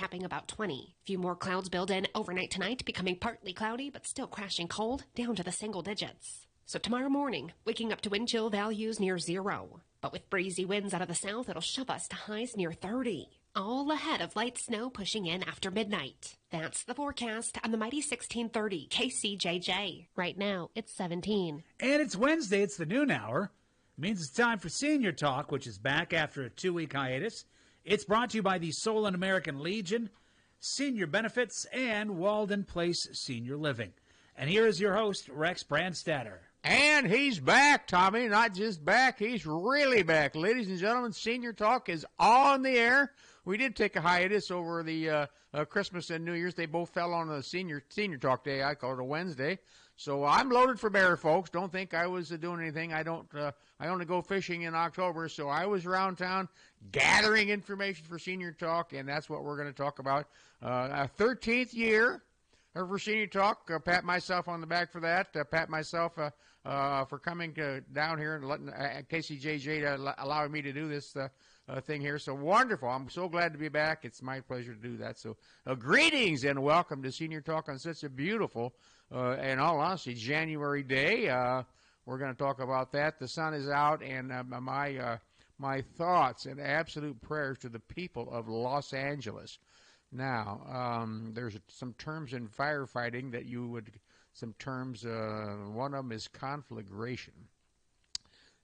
capping about 20. Few more clouds build in overnight tonight, becoming partly cloudy but still crashing cold, down to the single digits. So tomorrow morning, waking up to wind chill values near 0. But with breezy winds out of the south, it'll shove us to highs near 30. All ahead of light snow pushing in after midnight. That's the forecast on the mighty 1630 KCJJ. Right now, it's 17. And it's Wednesday. It's the noon hour. It means it's time for Senior Talk, which is back after a 2-week hiatus. It's brought to you by the Solon American Legion, Senior Benefits, and Walden Place Senior Living. And here is your host, Rex Brandstatter. And he's back, Tommy. Not just back, he's really back. Ladies and gentlemen, Senior Talk is on the air. We did take a hiatus over the Christmas and New Year's. They both fell on a senior Talk Day. I call it a Wednesday. So I'm loaded for bear, folks. Don't think I was doing anything. I only go fishing in October, so I was around town gathering information for Senior Talk, and that's what we're going to talk about. A 13th year for Senior Talk. Pat myself on the back for that. Pat myself for coming down here and letting KCJJ allowing me to do this thing here. So wonderful. I'm so glad to be back. It's my pleasure to do that. So greetings and welcome to Senior Talk on such a beautiful, in all honesty, January day. We're going to talk about that. The sun is out, and my thoughts and absolute prayers to the people of Los Angeles. Now, there's some terms in firefighting that you would, some terms, one of them is conflagration.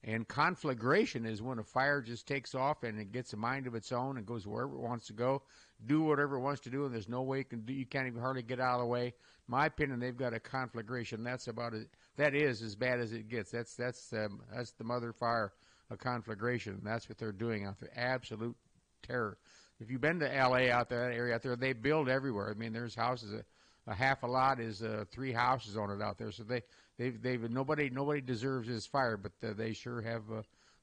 And conflagration is when a fire just takes off and it gets a mind of its own and goes wherever it wants to go, do whatever it wants to do, and there's no way you can do, you can't even hardly get out of the way. In my opinion, they've got a conflagration. That's about it. That is as bad as it gets. That's the mother fire, a conflagration. That's what they're doing out there. Absolute terror. If you've been to L.A. out there, that area out there, they build everywhere. I mean, there's houses. A half a lot is 3 houses on it out there. So they've nobody deserves this fire, but they sure have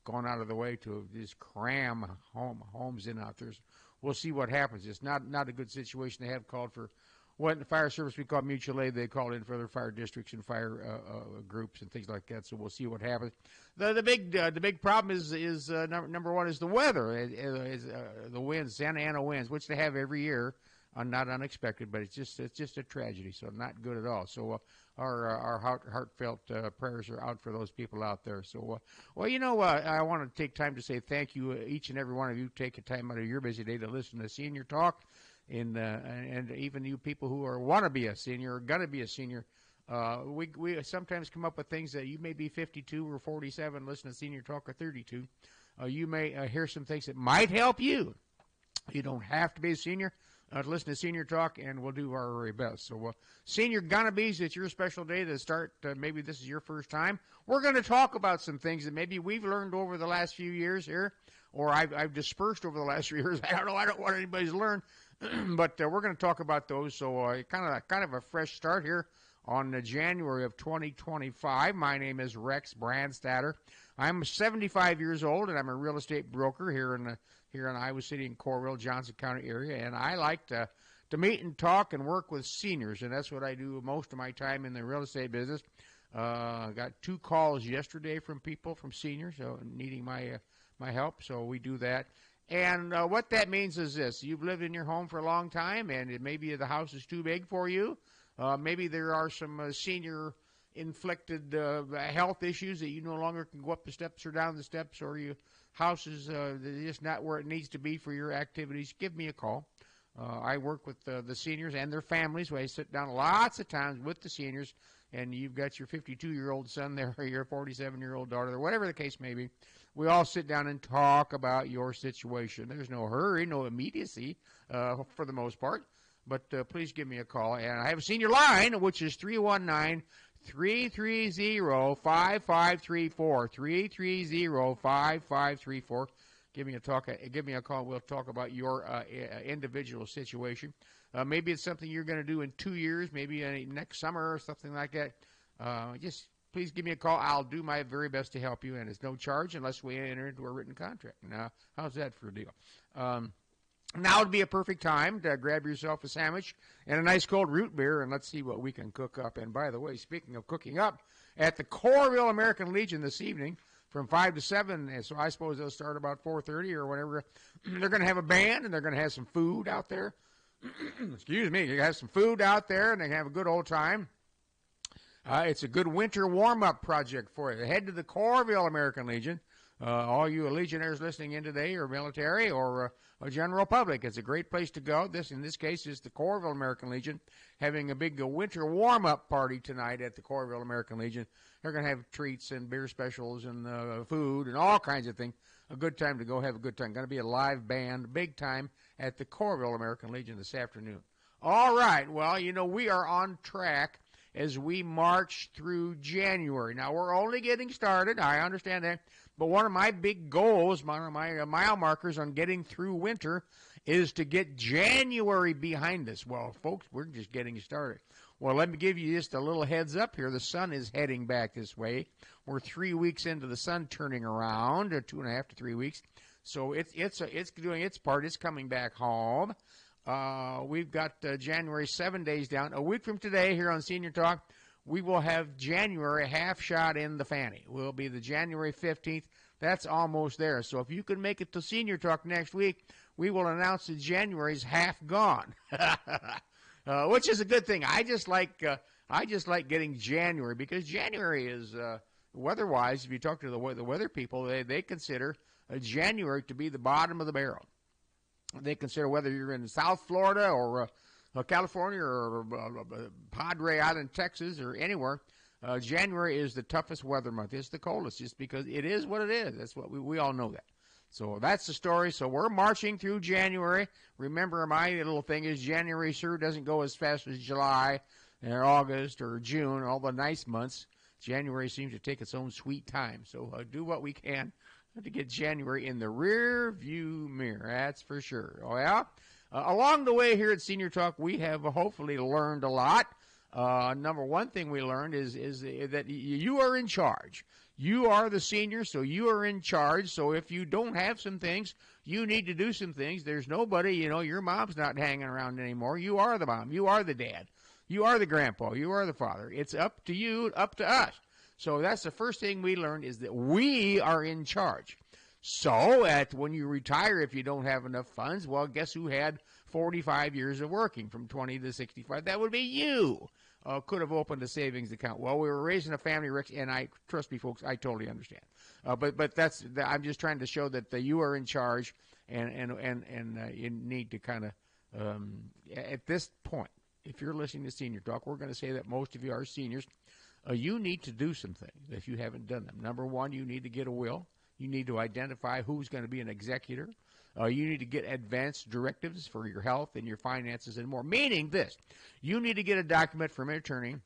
gone out of the way to just cram homes in out there. So we'll see what happens. It's not a good situation. They have called for what in the fire service we call mutual aid. They called in for other fire districts and fire groups and things like that. So we'll see what happens. The big problem is number one is the weather. The winds, Santa Ana winds, which they have every year. Not unexpected, but it's just a tragedy. So not good at all. So our heartfelt prayers are out for those people out there. So well, you know what? I want to take time to say thank you, each and every one of you. Take a time out of your busy day to listen to Senior Talk, and even you people who want to be a senior or gonna be a senior. We sometimes come up with things that you may be 52 or 47, listen to Senior Talk, or 32. You may hear some things that might help you. You don't have to be a senior. Listen to Senior Talk, and we'll do our very best. So, Senior Gunnabes, it's your special day to start. Maybe this is your first time. We're going to talk about some things that maybe we've learned over the last few years here, or I've dispersed over the last few years. I don't know. I don't want anybody's learned, but we're going to talk about those. So, kind of a fresh start here on January of 2025. My name is Rex Brandstatter. I'm 75 years old, and I'm a real estate broker here in Iowa City and Coralville, Johnson County area, and I like to meet and talk and work with seniors, and that's what I do most of my time in the real estate business. Got 2 calls yesterday from people, from seniors, needing my help, so we do that. And what that means is this: you've lived in your home for a long time, and maybe the house is too big for you. Maybe there are some senior inflicted health issues that you no longer can go up the steps or down the steps, or your house is just not where it needs to be for your activities. Give me a call. I work with the seniors and their families. I sit down lots of times with the seniors, and you've got your 52-year-old son there, or your 47-year-old daughter, or whatever the case may be. We all sit down and talk about your situation. There's no hurry, no immediacy for the most part, but please give me a call. And I have a senior line, which is 319-330-5534, 330-5534. Give me a call. We'll talk about your individual situation. Maybe it's something you're going to do in 2 years, maybe next summer or something like that. Just please give me a call. I'll do my very best to help you, and it's no charge unless we enter into a written contract. Now, how's that for a deal? Now would be a perfect time to grab yourself a sandwich and a nice cold root beer, and let's see what we can cook up. And by the way, speaking of cooking up, at the Coralville American Legion this evening from 5 to 7, and so I suppose they'll start about 4:30 or whatever. They're going to have a band, and they're going to have some food out there. excuse me, you have some food out there, and they have a good old time. It's a good winter warm-up project for you. Head to the Coralville American Legion. All you Legionnaires listening in today, or military, or general public, it's a great place to go. In this case, is the Coralville American Legion having a big winter warm-up party tonight at the Coralville American Legion. They're going to have treats and beer specials and food and all kinds of things. A good time to go have a good time. Going to be a live band, big time, at the Coralville American Legion this afternoon. All right, well, we are on track as we march through January. Now, we're only getting started. I understand that. But one of my big goals, one of my mile markers on getting through winter is to get January behind us. Well, folks, we're just getting started. Well, let me give you just a little heads up here. The sun is heading back this way. We're 3 weeks into the sun turning around, 2.5 to 3 weeks. So it's doing its part. It's coming back home. We've got January 7 days down. A week from today here on Senior Talk, we will have January half shot in the fanny. We'll be the January 15th. That's almost there. So if you can make it to Senior Talk next week, we will announce that January's half gone, which is a good thing. I just like getting January, because January is weather-wise. If you talk to the weather people, they consider January to be the bottom of the barrel. They consider whether you're in South Florida or California or Padre Island, Texas, or anywhere, January is the toughest weather month. It's the coldest, just because it is what it is. That's what we all know that. So that's the story. So we're marching through January. Remember, my little thing is January sure doesn't go as fast as July or August or June, all the nice months. January seems to take its own sweet time. So do what we can to get January in the rear view mirror. That's for sure. Oh, yeah? Along the way here at Senior Talk, we have hopefully learned a lot. Number one thing we learned is that you are in charge. You are the senior, so you are in charge. So if you don't have some things, you need to do some things. There's nobody, your mom's not hanging around anymore. You are the mom. You are the dad. You are the grandpa. You are the father. It's up to you, up to us. So that's the first thing we learned, is that we are in charge. So when you retire, if you don't have enough funds, well, guess who had 45 years of working from 20 to 65? That would be you. Could have opened a savings account. Well, we were raising a family, Rick, and trust me, folks, I totally understand. But I'm just trying to show that you are in charge, and you need to kind of at this point, if you're listening to Senior Talk, we're going to say that most of you are seniors. You need to do some things if you haven't done them. Number one, you need to get a will. You need to identify who's going to be an executor. You need to get advanced directives for your health and your finances and more. Meaning this, you need to get a document from an attorney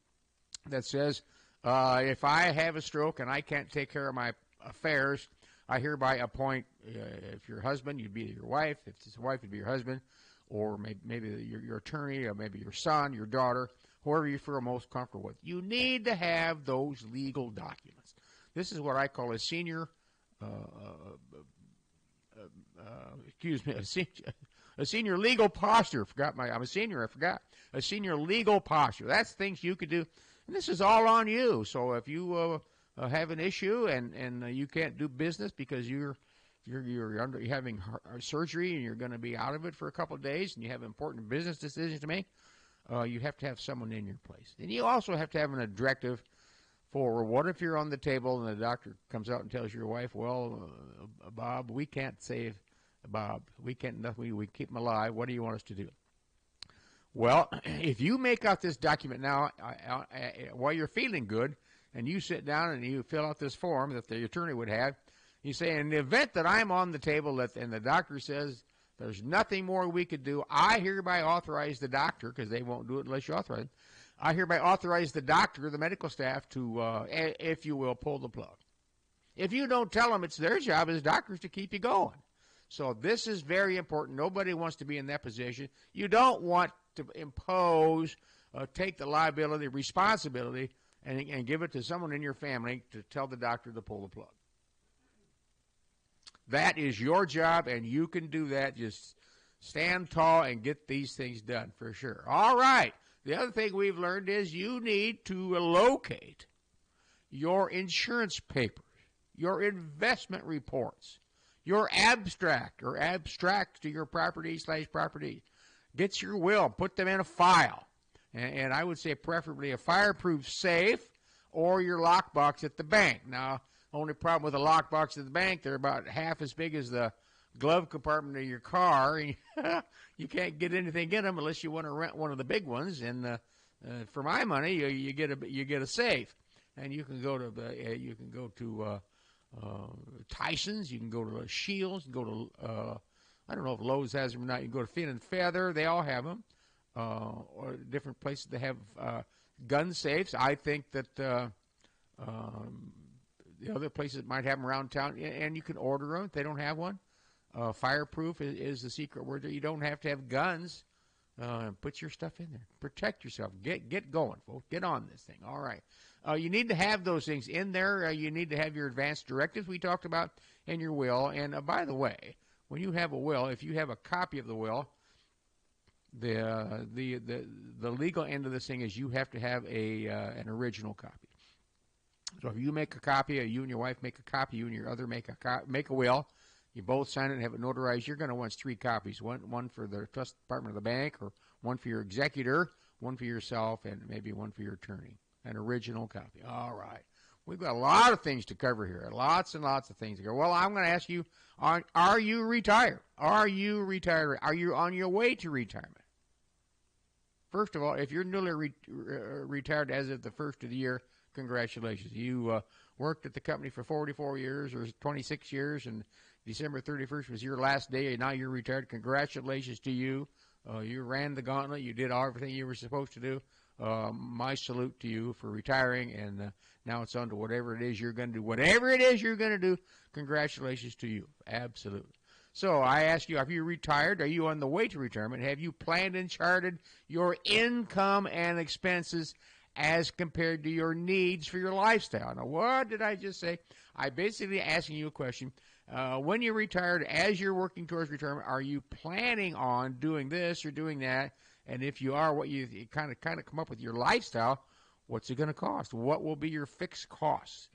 that says, if I have a stroke and I can't take care of my affairs, I hereby appoint, if your husband, you'd be your wife. If it's a wife, it'd be your husband, or maybe your attorney, or maybe your son, your daughter, whoever you feel most comfortable with. You need to have those legal documents. This is what I call a senior a senior legal posture. I'm a senior, I forgot. A senior legal posture. That's things you could do. And this is all on you. So if you have an issue and you can't do business because you're having surgery and you're going to be out of it for a couple of days and you have important business decisions to make, you have to have someone in your place. And you also have to have a directive for what if you're on the table and the doctor comes out and tells your wife, well, Bob, we can't save Bob. We can't, we keep him alive. What do you want us to do? Well, if you make out this document now while you're feeling good and you sit down and you fill out this form that the attorney would have, you say, in the event that I'm on the table and the doctor says there's nothing more we could do, I hereby authorize the doctor, because they won't do it unless you authorize it, I hereby authorize the doctor, the medical staff, to, if you will, pull the plug. If you don't tell them, it's their job as doctors to keep you going. So this is very important. Nobody wants to be in that position. You don't want to impose, take the liability, responsibility, and give it to someone in your family to tell the doctor to pull the plug. That is your job, and you can do that. Just stand tall and get these things done for sure. All right. The other thing we've learned is you need to locate your insurance papers, your investment reports, your abstract or abstracts to your property/property. Get your will, put them in a file. And I would say preferably a fireproof safe or your lockbox at the bank. Now, only problem with a lockbox at the bank, they're about half as big as the glove compartment of your car. And you can't get anything in them unless you want to rent one of the big ones. And for my money, you get a safe, and you can go to Tyson's, you can go to Shields, you can go to I don't know if Lowe's has them or not. You can go to Fin and Feather; they all have them. Or different places that have gun safes. I think that the other places might have them around town, and you can order them if they don't have one. Fireproof is the secret word. You don't have to have guns. Put your stuff in there. Protect yourself. Get going, folks. Get on this thing. All right. You need to have those things in there. You need to have your advance directives we talked about in your will. And by the way, when you have a will, if you have a copy of the will, the legal end of this thing is you have to have an original copy. So if you make a copy, or you and your wife make a copy, you and your other make a will, you both sign it and have it notarized, you're going to want 3 copies, one for the trust department of the bank, or one for your executor, one for yourself, and maybe one for your attorney. An original copy. All right. We've got a lot of things to cover here, lots and lots of things to cover. Well, I'm going to ask you, are you retired? Are you retired? Are you on your way to retirement? First of all, if you're newly retired as of the first of the year, congratulations. You worked at the company for 44 years or 26 years, and December 31st was your last day, and now you're retired. Congratulations to you. You ran the gauntlet. You did everything you were supposed to do. My salute to you for retiring, and now it's on to whatever it is you're going to do. Whatever it is you're going to do, congratulations to you. Absolutely. So I ask you, have you retired? Are you on the way to retirement? Have you planned and charted your income and expenses as compared to your needs for your lifestyle? Now, what did I just say? I basically asking you a question. When you're retired, as you're working towards retirement, are you planning on doing this or doing that? And if you are, what you kind of come up with your lifestyle, what's it going to cost? What will be your fixed costs?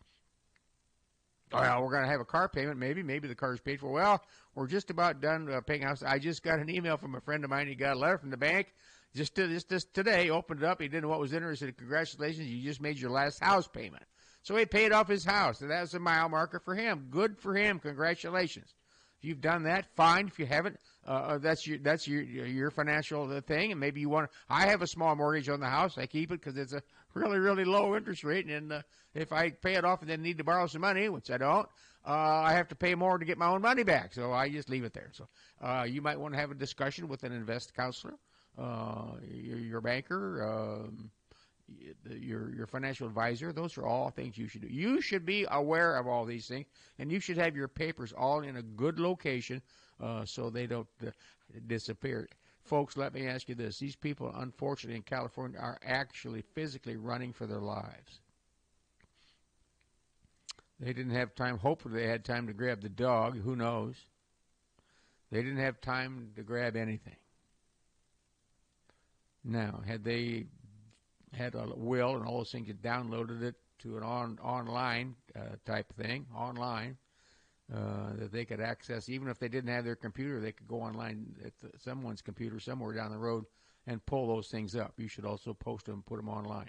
Well, we're going to have a car payment, maybe the car's paid for. Well, we're just about done paying house. I just got an email from a friend of mine. He got a letter from the bank just today. Opened it up. He didn't know what was in it. He said, congratulations, you just made your last house payment. So he paid off his house, and that was a mile marker for him. Good for him. Congratulations. If you've done that, fine. If you haven't, that's your financial thing, and maybe you want to. I have a small mortgage on the house. I keep it because it's a really, really low interest rate, and if I pay it off and then need to borrow some money, which I don't, I have to pay more to get my own money back. So I just leave it there. So you might want to have a discussion with an invest counselor, your banker, your financial advisor. Those are all things you should do. You should be aware of all these things, and you should have your papers all in a good location so they don't disappear. Folks, let me ask you this. These people, unfortunately, in California are actually physically running for their lives. They didn't have time. Hopefully they had time to grab the dog. Who knows? They didn't have time to grab anything. Now, had they had a will and all those things, and downloaded it to an online type thing, that they could access, even if they didn't have their computer, they could go online at someone's computer somewhere down the road and pull those things up. You should also post them and put them online.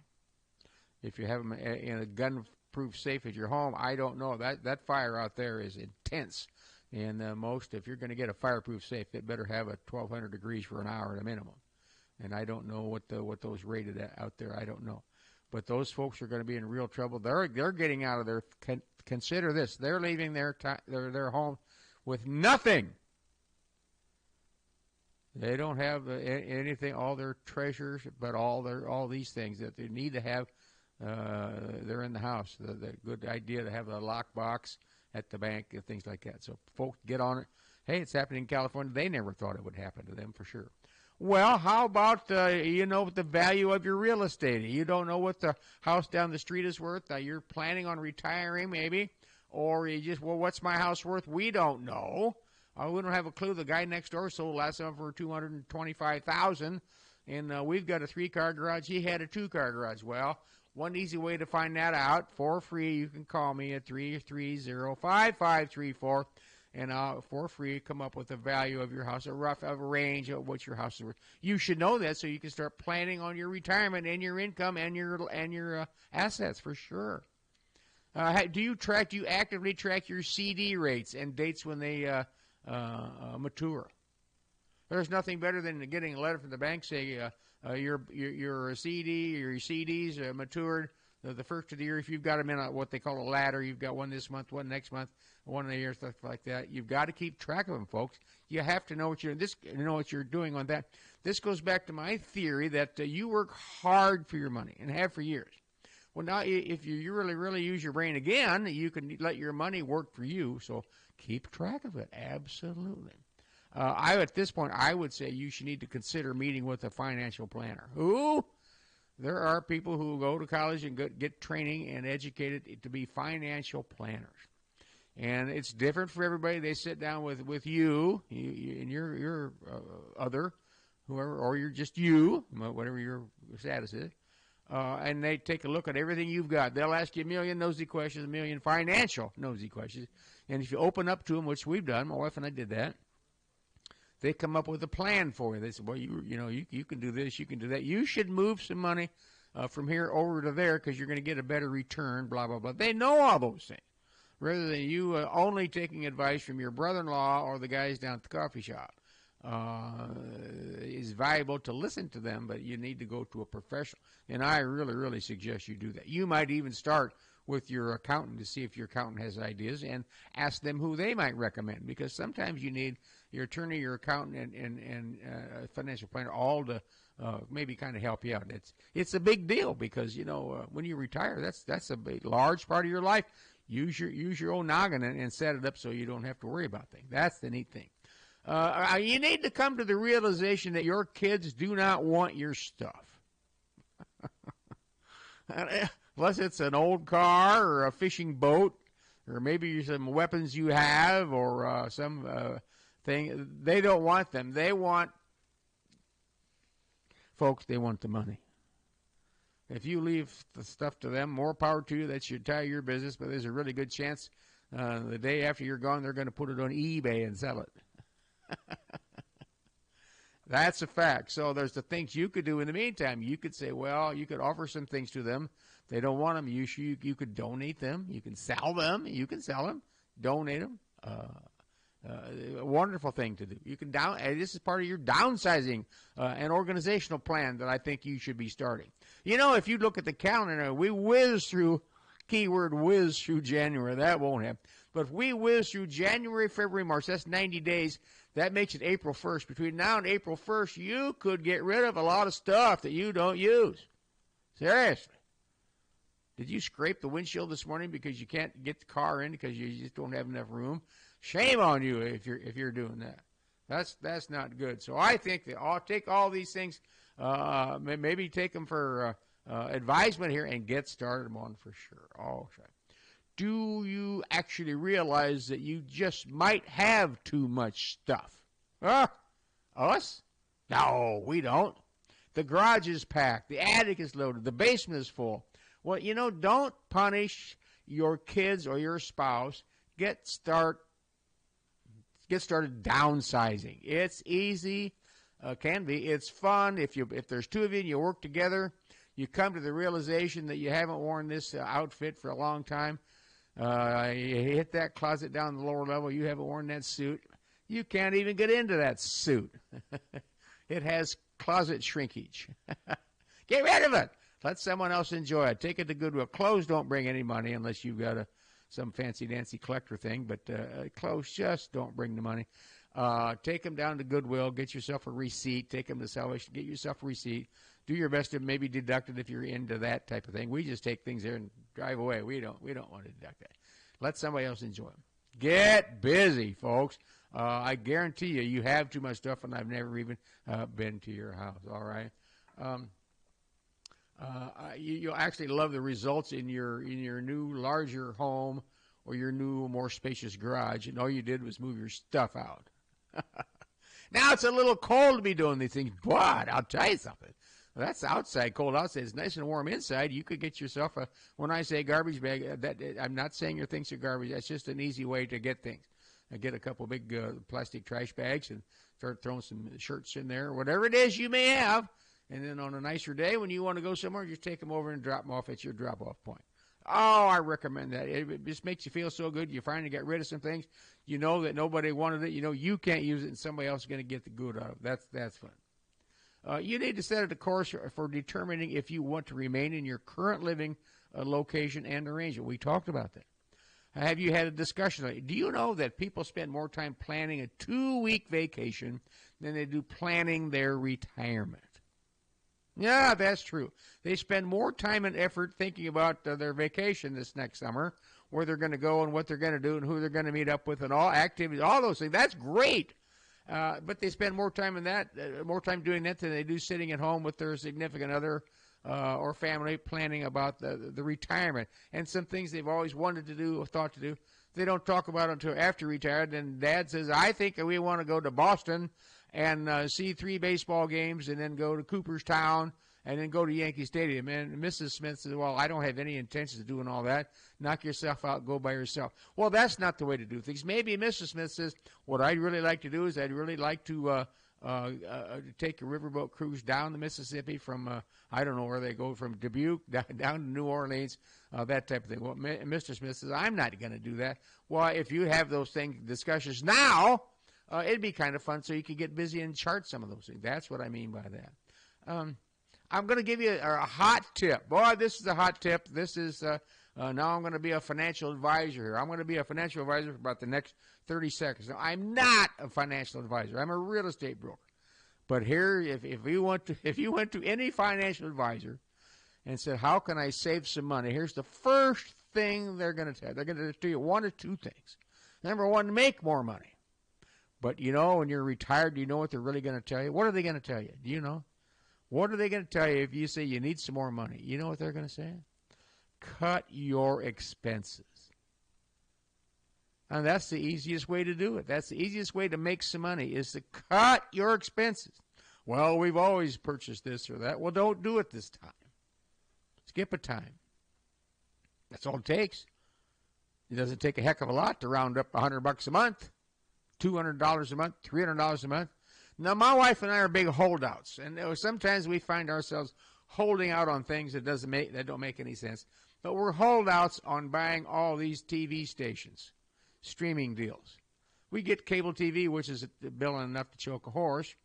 If you have them in a gun-proof safe at your home, I don't know. That fire out there is intense. And if you're going to get a fireproof safe, it better have a 1,200 degrees for an hour at a minimum. And I don't know what those rated at out there. I don't know. But those folks are going to be in real trouble. They're getting out of their. Consider this: they're leaving their home with nothing. They don't have anything, all their treasures, but all these things that they need to have. They're in the house. The good idea to have a lockbox at the bank and things like that. So folks, get on it. Hey, it's happening in California. They never thought it would happen to them for sure. Well, how about, the value of your real estate? You don't know what the house down the street is worth. You're planning on retiring maybe, or you just, what's my house worth? We don't know. We don't have a clue. The guy next door sold last time for $225,000, and we've got a 3-car garage. He had a 2-car garage. Well, one easy way to find that out, for free, you can call me at 330-5534. and for free come up with the value of your house, a rough range of what your house is worth. You should know that so you can start planning on your retirement and your income and your assets for sure. Do you actively track your CD rates and dates when they mature? There's nothing better than getting a letter from the bank saying your CD or your CDs matured the first of the year. If you've got them in what they call a ladder, you've got one this month, one next month, one in a year, stuff like that. You've got to keep track of them, folks. You have to know what you're doing on that. This goes back to my theory that you work hard for your money and have for years. Well, now if you really, really use your brain again, you can let your money work for you. So keep track of it. Absolutely. At this point, I would say you should need to consider meeting with a financial planner. There are people who go to college and get training and educated to be financial planners. And it's different for everybody. They sit down with you and your other, whoever, or you're just you, whatever your status is, and they take a look at everything you've got. They'll ask you a million nosy questions, a million financial nosy questions. And if you open up to them, which we've done, my wife and I did that, they come up with a plan for you. They say, well, you can do this, you can do that. You should move some money from here over to there because you're going to get a better return, blah, blah, blah. They know all those things, rather than you only taking advice from your brother-in-law or the guys down at the coffee shop. It's valuable to listen to them, but you need to go to a professional. And I really, really suggest you do that. You might even start with your accountant to see if your accountant has ideas and ask them who they might recommend, because sometimes you need your attorney, your accountant, and financial planner all to maybe kind of help you out. It's a big deal because, when you retire, that's a big, large part of your life. Use your own noggin and set it up so you don't have to worry about things. That's the neat thing. You need to come to the realization that your kids do not want your stuff. Unless it's an old car or a fishing boat or maybe some weapons you have or some thing. They don't want them. They want the money. If you leave the stuff to them, more power to you. That's your business, but there's a really good chance the day after you're gone, they're going to put it on eBay and sell it. That's a fact. So there's the things you could do in the meantime. You could say, well, you could offer some things to them. They don't want them. You could donate them. You can sell them. You can sell them. Donate them. A wonderful thing to do. You can this is part of your downsizing and organizational plan that I think you should be starting. If you look at the calendar, we whiz through January. That won't happen. But if we whiz through January, February, March, that's 90 days. That makes it April 1st. Between now and April 1st, you could get rid of a lot of stuff that you don't use. Seriously. Did you scrape the windshield this morning because you can't get the car in because you just don't have enough room? Shame on you if you're doing that. That's not good. So I think that I'll take all these things, maybe take them for advisement here and get started on for sure. Oh, sure. Do you actually realize that you just might have too much stuff? Us? No, we don't. The garage is packed. The attic is loaded. The basement is full. Well, don't punish your kids or your spouse. Get started downsizing. It's easy, can be. It's fun. If there's two of you and you work together, you come to the realization that you haven't worn this outfit for a long time. You hit that closet down the lower level. You haven't worn that suit. You can't even get into that suit. It has closet shrinkage. Get rid of it. Let someone else enjoy it. Take it to Goodwill. Clothes don't bring any money unless you've got some fancy-dancy collector thing, but clothes just don't bring the money. Take them down to Goodwill. Get yourself a receipt. Take them to Salvation. Get yourself a receipt. Do your best to maybe deduct it if you're into that type of thing. We just take things there and drive away. We don't want to deduct that. Let somebody else enjoy them. Get busy, folks. I guarantee you have too much stuff, and I've never even been to your house. All right. You'll actually love the results in your new larger home or your new more spacious garage, and all you did was move your stuff out. Now it's a little cold to be doing these things, but I'll tell you something. That's outside, cold outside. It's nice and warm inside. You could get yourself when I say garbage bag, I'm not saying your things are garbage. That's just an easy way to get things. get a couple big plastic trash bags and start throwing some shirts in there, whatever it is you may have. And then on a nicer day when you want to go somewhere, just take them over and drop them off at your drop-off point. Oh, I recommend that. It just makes you feel so good. You finally get rid of some things. You know that nobody wanted it. You know you can't use it, and somebody else is going to get the good out of it. That's fun. You need to set a course for determining if you want to remain in your current living location and arrangement. We talked about that. Have you had a discussion? Do you know that people spend more time planning a 2-week vacation than they do planning their retirement? Yeah, that's true. They spend more time and effort thinking about their vacation this next summer, where they're going to go and what they're going to do and who they're going to meet up with and all activities, all those things. That's great. But they spend more time more time doing that than they do sitting at home with their significant other or family planning about the retirement and some things they've always wanted to do or thought to do. They don't talk about it until after retired. And Dad says, I think we want to go to Boston and see 3 baseball games and then go to Cooperstown and then go to Yankee Stadium. And Mrs. Smith says, well, I don't have any intentions of doing all that. Knock yourself out, go by yourself. Well, that's not the way to do things. Maybe Mrs. Smith says, what I'd really like to do is I'd really like to take a riverboat cruise down the Mississippi from, I don't know where they go, from Dubuque down to New Orleans, that type of thing. Well, Mr. Smith says, I'm not going to do that. Well, if you have those discussions now, it'd be kind of fun so you could get busy and chart some of those things. That's what I mean by that. I'm going to give you a hot tip. Boy, this is a hot tip. This is now I'm going to be a financial advisor here. I'm going to be a financial advisor for about the next 30 seconds. Now, I'm not a financial advisor. I'm a real estate broker. But here, if you went to any financial advisor and said, how can I save some money? Here's the first thing they're going to tell you. They're going to tell you one or two things. Number one, make more money. But, when you're retired, do you know what they're really going to tell you? What are they going to tell you? Do you know? What are they going to tell you if you say you need some more money? You know what they're going to say? Cut your expenses. And that's the easiest way to do it. That's the easiest way to make some money is to cut your expenses. Well, we've always purchased this or that. Well, don't do it this time. Skip a time. That's all it takes. It doesn't take a heck of a lot to round up $100 a month, $200 a month, $300 a month. Now, my wife and I are big holdouts, and sometimes we find ourselves holding out on things that don't make any sense. But we're holdouts on buying all these TV stations, streaming deals. We get cable TV, which is billing enough to choke a horse.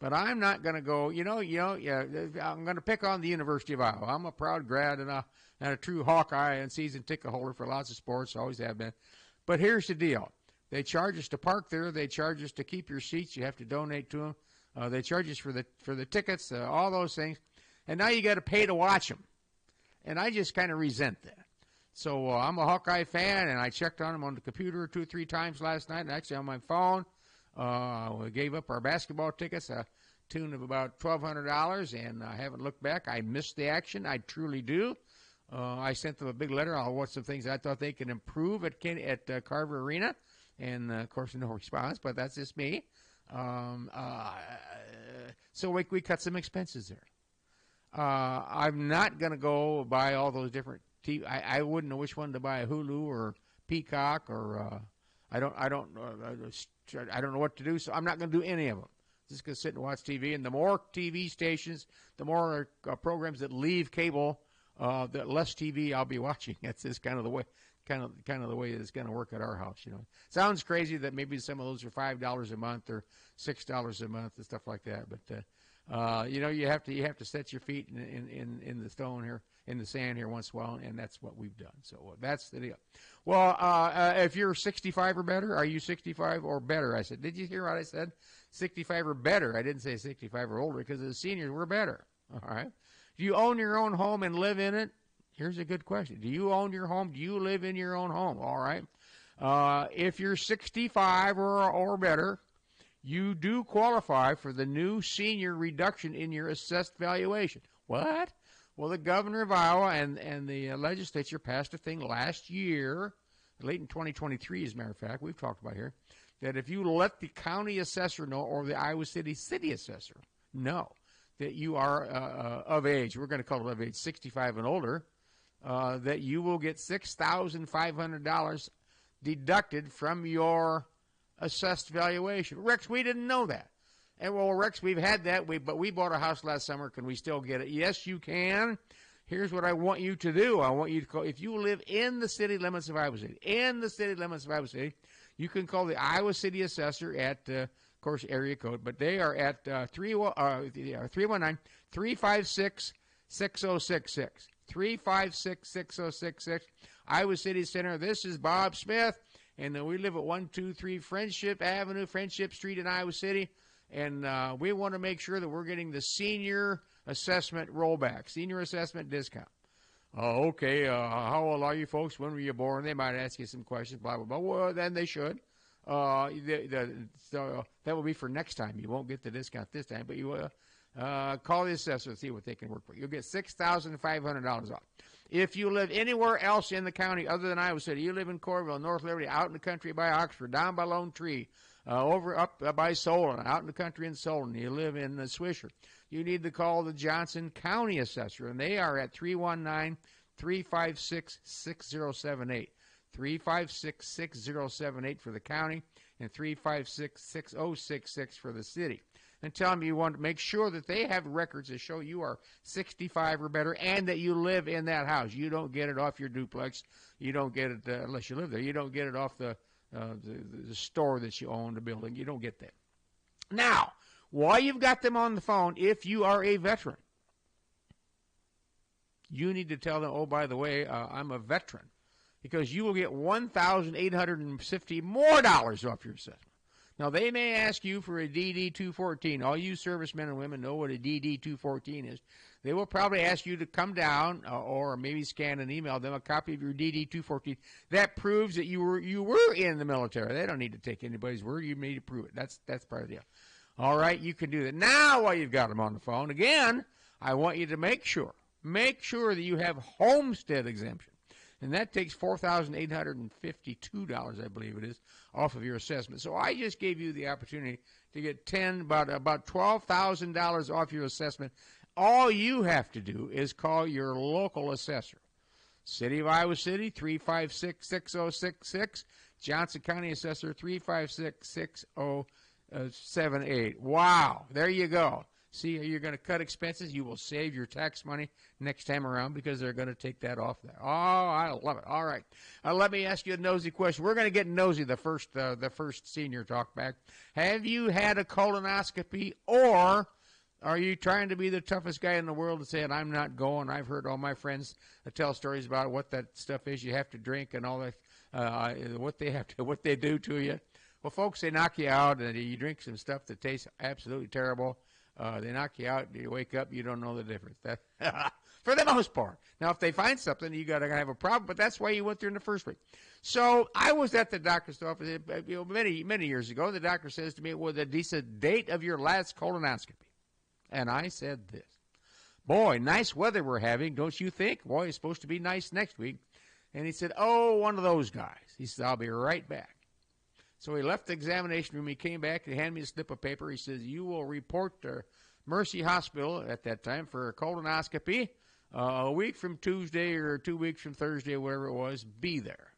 But I'm not going to go. I'm going to pick on the University of Iowa. I'm a proud grad and a true Hawkeye and season ticket holder for lots of sports. Always have been. But here's the deal. They charge us to park there. They charge us to keep your seats. You have to donate to them. They charge us for the tickets, all those things. And now you got to pay to watch them. And I just kind of resent that. So I'm a Hawkeye fan, and I checked on them on the computer 2 or 3 times last night, and actually on my phone. We gave up our basketball tickets, a tune of about $1,200, and I haven't looked back. I missed the action. I truly do. I sent them a big letter on what some things I thought they could improve at Carver Arena. And, of course, no response, but that's just me. So we cut some expenses there. I'm not going to go buy all those different TV. I wouldn't know which one to buy, Hulu or Peacock or I don't know what to do, so I'm not going to do any of them. Just going to sit and watch TV. And the more TV stations, the more programs that leave cable, the less TV I'll be watching. That's just kind of the way. Kind of the way it's going to work at our house, Sounds crazy that maybe some of those are $5 a month or $6 a month and stuff like that. But you have to set your feet in the stone here, in the sand here once in a while, and that's what we've done. So that's the deal. Well, if you're 65 or better, are you 65 or better? I said, did you hear what I said? 65 or better. I didn't say 65 or older because the seniors were better. All right. Do you own your own home and live in it? Here's a good question. Do you own your home? Do you live in your own home? All right. If you're 65 or better, you do qualify for the new senior reduction in your assessed valuation. What? Well, the governor of Iowa and the legislature passed a thing last year, late in 2023, as a matter of fact, we've talked about here, that if you let the county assessor know or the Iowa City assessor know that you are of age, we're going to call it of age 65 and older, that you will get $6,500 deducted from your assessed valuation. Rex, we didn't know that. And well, Rex, we've had that, but we bought a house last summer. Can we still get it? Yes, you can. Here's what I want you to do. I want you to call, if you live in the city limits of Iowa City, you can call the Iowa City Assessor at, of course, area code, but they are at 319-356-6066. 356-6066. Iowa City Center. This is Bob Smith, and we live at 123 Friendship Avenue, Friendship Street in Iowa City. And we want to make sure that we're getting the senior assessment rollback, senior assessment discount. Okay, how old are you folks? When were you born? They might ask you some questions, blah, blah, blah. Well, then they should. So that will be for next time. You won't get the discount this time, but you call the assessor and see what they can work for. You'll get $6,500 off. If you live anywhere else in the county other than Iowa City, you live in Coralville, North Liberty, out in the country by Oxford, down by Lone Tree, up by Solon, out in the country in Solon, you live in Swisher, you need to call the Johnson County Assessor, and they are at 319-356-6078. 356-6078 for the county and 356-6066 for the city. And tell them you want to make sure that they have records that show you are 65 or better and that you live in that house. You don't get it off your duplex. You don't get it unless you live there. You don't get it off the store that you own, the building. You don't get that. Now, while you've got them on the phone, if you are a veteran, you need to tell them, oh, by the way, I'm a veteran, because you will get $1,850 more dollars off your assessment. Now, they may ask you for a DD-214. All you servicemen and women know what a DD-214 is. They will probably ask you to come down or maybe scan and email them a copy of your DD-214. That proves that you were in the military. They don't need to take anybody's word. You need to prove it. That's part of the deal. All right, you can do that. Now, while you've got them on the phone, again, I want you to make sure that you have homestead exemption. And that takes $4,852, I believe it is, off of your assessment. So I just gave you the opportunity to get about $12,000 off your assessment. All you have to do is call your local assessor. City of Iowa City, 356-6066. Johnson County Assessor, 356-6078. Wow, there you go. See, you're going to cut expenses. You will save your tax money next time around because they're going to take that off there. Oh, I love it. All right. Let me ask you a nosy question. We're going to get nosy the first senior talk back. Have you had a colonoscopy, or are you trying to be the toughest guy in the world and saying, I'm not going? I've heard all my friends tell stories about what that stuff is you have to drink and all that, what they do to you. Well, folks, they knock you out, and you drink some stuff that tastes absolutely terrible. They knock you out, you wake up, you don't know the difference. For the most part. Now, if they find something, you got to have a problem, but that's why you went there in the first place. So I was at the doctor's office many years ago. The doctor says to me, well, he said, date of your last colonoscopy. And I said this, boy, nice weather we're having, don't you think? Boy, it's supposed to be nice next week. And he said, oh, one of those guys. He said, I'll be right back. So he left the examination room. He came back and handed me a slip of paper. He says, you will report to Mercy Hospital at that time for a colonoscopy a week from Tuesday or 2 weeks from Thursday, whatever it was. Be there.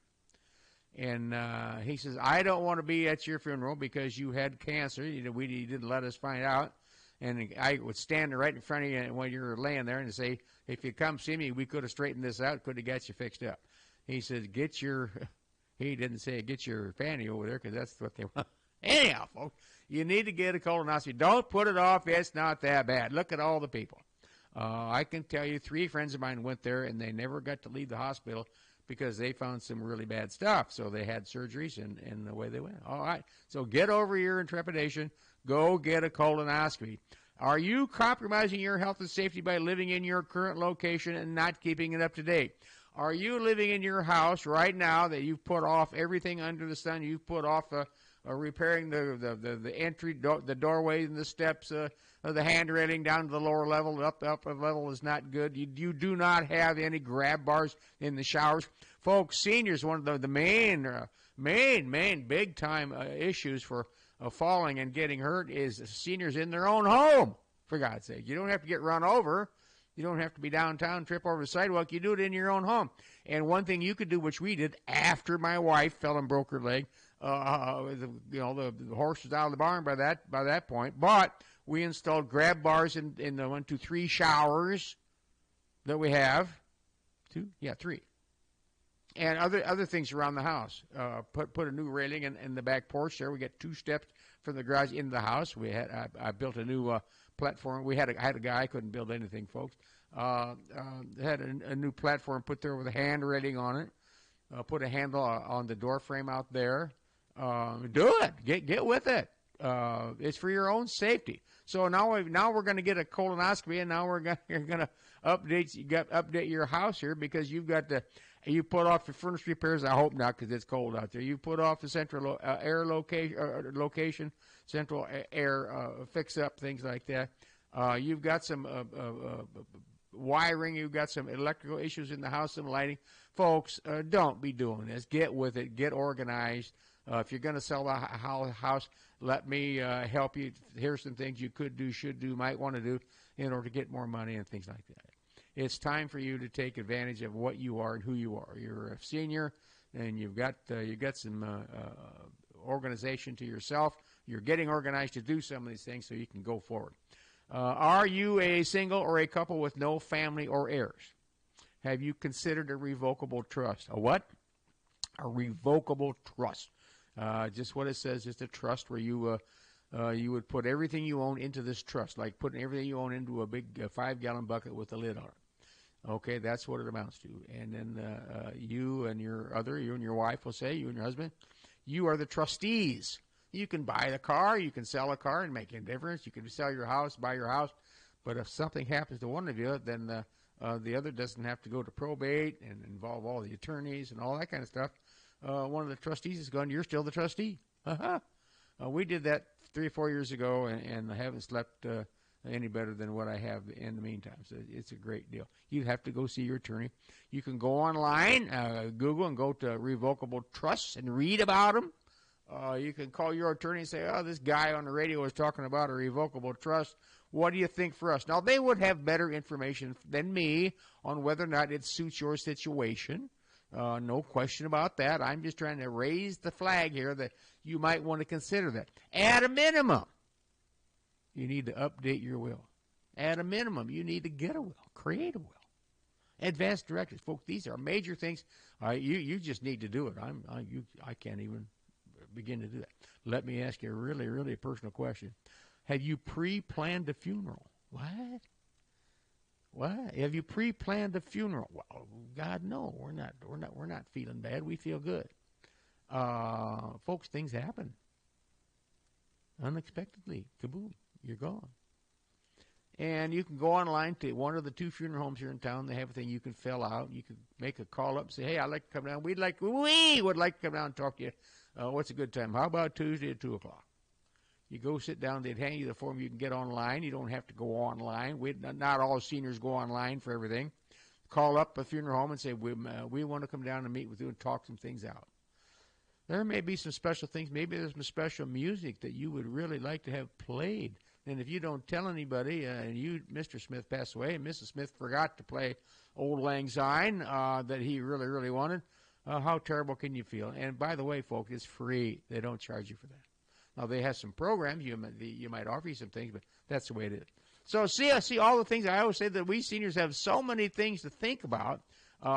And he says, I don't want to be at your funeral because you had cancer. He didn't let us find out. And I would stand right in front of you when you're laying there and say, if you come see me, we could have straightened this out, could have got you fixed up. He says, he didn't say get your fanny over there because that's what they want. Anyhow, folks, you need to get a colonoscopy. Don't put it off. It's not that bad. Look at all the people. I can tell you 3 friends of mine went there, and they never got to leave the hospital because they found some really bad stuff. So they had surgeries, and the way they went. All right. So get over your intrepidation. Go get a colonoscopy. Are you compromising your health and safety by living in your current location and not keeping it up to date? Are you living in your house right now that you've put off everything under the sun? You've put off repairing the entry, the doorways and the steps, the hand railing down to the lower level. The upper level is not good. You do not have any grab bars in the showers. Folks, seniors, one of the main big time issues for falling and getting hurt is seniors in their own home, for God's sake. You don't have to get run over. You don't have to be downtown, trip over the sidewalk. You do it in your own home. And one thing you could do, which we did after my wife fell and broke her leg, The horse was out of the barn by that point. But we installed grab bars in the 1, 2, 3 showers that we have. 2, yeah, 3. And other things around the house. Put a new railing in the back porch there. We get 2 steps from the garage into the house. I built a new platform. I had a guy. I couldn't build anything, folks. Had a new platform put there with a hand railing on it. Put a handle on the door frame out there. Do it. Get with it. It's for your own safety. So now we're going to get a colonoscopy, and now you're going to update your house here because you put off the furnace repairs. I hope not, because it's cold out there. You put off the central air location, central air fix up, things like that. You've got some wiring. You've got some electrical issues in the house, some lighting. Folks, don't be doing this. Get with it. Get organized. If you're going to sell a house, let me help you. Here's some things you could do, should do, might want to do in order to get more money and things like that. It's time for you to take advantage of what you are and who you are. You're a senior, and you've got some organization to yourself. You're getting organized to do some of these things so you can go forward. Are you a single or a couple with no family or heirs? Have you considered a revocable trust? A what? A revocable trust. Just what it says, just a trust where you would put everything you own into this trust, like putting everything you own into a big 5-gallon bucket with a lid on it. Okay, that's what it amounts to. And then you and your wife will say, you and your husband, you are the trustees. You can buy the car, you can sell a car and make a difference. You can sell your house, buy your house. But if something happens to one of you, then the other doesn't have to go to probate and involve all the attorneys and all that kind of stuff. One of the trustees is gone. You're still the trustee. We did that 3 or 4 years ago, and I haven't slept any better than what I have in the meantime. So it's a great deal. You have to go see your attorney. You can go online, Google, and go to revocable trusts and read about them. You can call your attorney and say, this guy on the radio was talking about a revocable trust. What do you think for us? Now, they would have better information than me on whether or not it suits your situation. No question about that. I'm just trying to raise the flag here that you might want to consider that. At a minimum, you need to update your will. At a minimum, you need to get a will, create a will. Advanced directives. Folks, these are major things. You just need to do it. I can't even begin to do that. Let me ask you a really, really personal question. Have you pre-planned a funeral? What? Have you pre-planned a funeral? Well, God, no. We're not feeling bad. We feel good. Folks, things happen. Unexpectedly. Kaboom. You're gone. And you can go online to one of the 2 funeral homes here in town. They have a thing you can fill out. You can make a call up and say, hey, I'd like to come down. We would like to come down and talk to you. What's a good time? How about Tuesday at 2 o'clock? You go sit down. They'd hand you the form. You can get online. You don't have to go online. Not all seniors go online for everything. Call up a funeral home and say, we want to come down and meet with you and talk some things out. There may be some special things. Maybe there's some special music that you would really like to have played. And if you don't tell anybody, and Mr. Smith passed away, and Mrs. Smith forgot to play Old Lang Syne that he really, really wanted, how terrible can you feel? And by the way, folks, it's free. They don't charge you for that. Now, they have some programs. You might offer you some things, but that's the way it is. So see all the things. I always say that we seniors have so many things to think about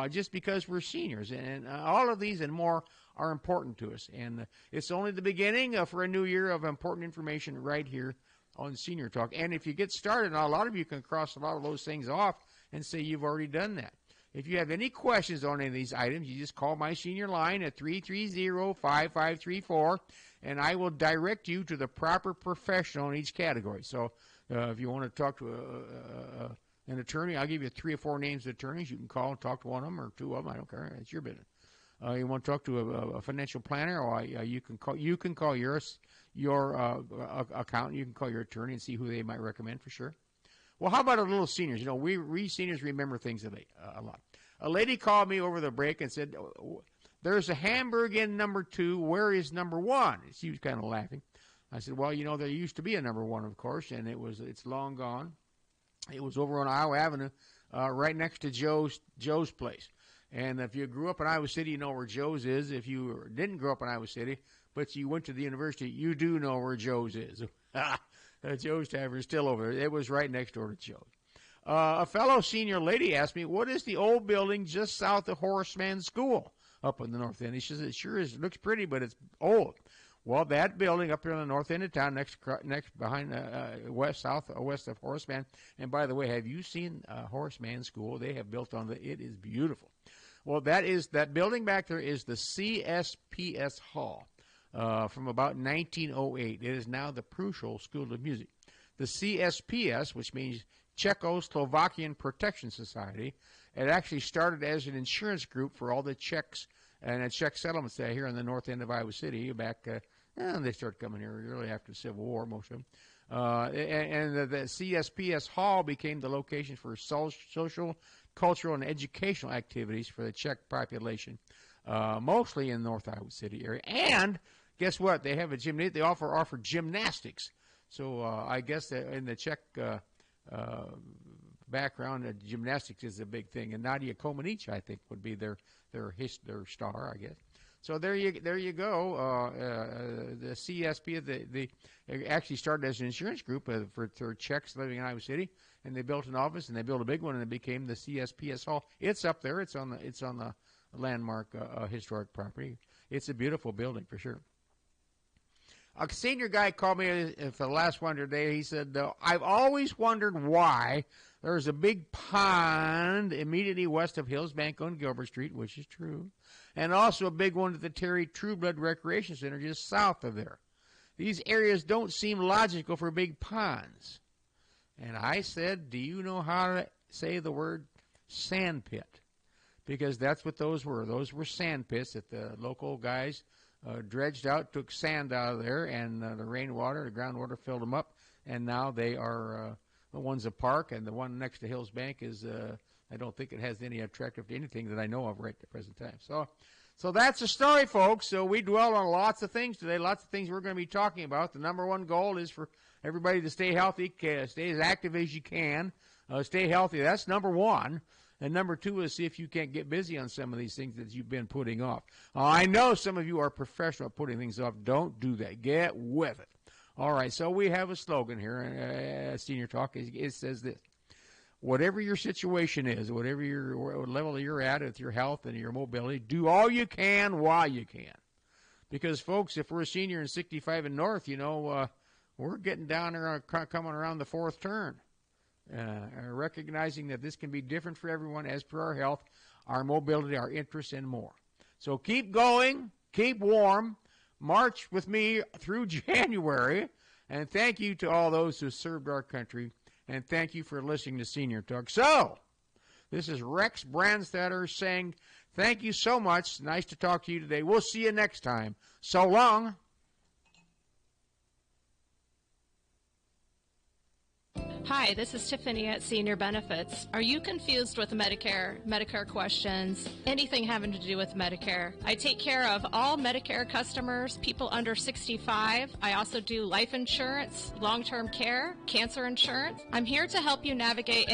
just because we're seniors. And all of these and more are important to us. And it's only the beginning for a new year of important information right here on Senior Talk. And if you get started, now a lot of you can cross a lot of those things off and say you've already done that. If you have any questions on any of these items, you just call my senior line at 330-5534, and I will direct you to the proper professional in each category. So if you want to talk to an attorney, I'll give you 3 or 4 names of attorneys. You can call and talk to one of them or 2 of them. I don't care. It's your business. You want to talk to a financial planner, or you can call your accountant. You can call your attorney and see who they might recommend for sure. Well, how about a little seniors? You know, we seniors remember things a lot. A lady called me over the break and said, there's a Hamburg in number 2. Where is number 1? She was kind of laughing. I said, well, you know, there used to be a number 1, of course, and it's long gone. It was over on Iowa Avenue, right next to Joe's place. And if you grew up in Iowa City, you know where Joe's is. If you didn't grow up in Iowa City, but you went to the university, you do know where Joe's is. Joe's Tavern is still over there. It was right next door to Joe's. A fellow senior lady asked me, what is the old building just south of Horseman School up in the north end? He says, it sure is. It looks pretty, but it's old. Well, that building up here on the north end of town, next behind west of Horseman. And by the way, have you seen Horseman School? They have built on it is beautiful. Well, that building back there is the CSPS Hall from about 1908. It is now the Prushel School of Music. The CSPS, which means Czechoslovakian Protection Society, it actually started as an insurance group for all the Czechs and the Czech settlements there here in the north end of Iowa City back. They started coming here early after the Civil War, most of them. The CSPS Hall became the location for social, cultural, and educational activities for the Czech population, mostly in North Iowa City area. And guess what? They have a gymnasium. They offer gymnastics. So I guess that in the Czech background, gymnastics is a big thing. And Nadia Comaneci, I think, would be their star, I guess. So there you go. The CSP, they actually started as an insurance group for Czechs living in Iowa City, and they built an office and they built a big one, and it became the CSPS Hall. It's up there. It's on the landmark historic property. It's a beautiful building for sure. A senior guy called me for the last one today. He said, I've always wondered why there's a big pond immediately west of Hills Bank on Gilbert Street, which is true, and also a big one at the Terry Trueblood Recreation Center just south of there. These areas don't seem logical for big ponds. And I said, do you know how to say the word sand pit? Because that's what those were. Those were sand pits that the local guys dredged out, took sand out of there, and the rainwater, the groundwater filled them up, and now they are, the one's a park, and the one next to Hills Bank is, I don't think it has any attractive anything that I know of right at the present time. So that's the story, folks. So we dwell on lots of things today, lots of things we're going to be talking about. The number one goal is for everybody to stay healthy, stay as active as you can, stay healthy. That's number one. And number two is see if you can't get busy on some of these things that you've been putting off. I know some of you are professional at putting things off. Don't do that. Get with it. All right, so we have a slogan here, Senior Talk. It says this. Whatever your situation is, whatever your level you're at with your health and your mobility, do all you can while you can. Because, folks, if we're a senior and 65 and north, we're getting down there, coming around the fourth turn. Recognizing that this can be different for everyone as per our health, our mobility, our interests, and more. So keep going, keep warm, march with me through January, and thank you to all those who served our country, and thank you for listening to Senior Talk. So, this is Rex Brandstatter saying thank you so much. Nice to talk to you today. We'll see you next time. So long. Hi, this is Tiffany at Senior Benefits. Are you confused with Medicare questions, anything having to do with Medicare? I take care of all Medicare customers, people under 65. I also do life insurance, long-term care, cancer insurance. I'm here to help you navigate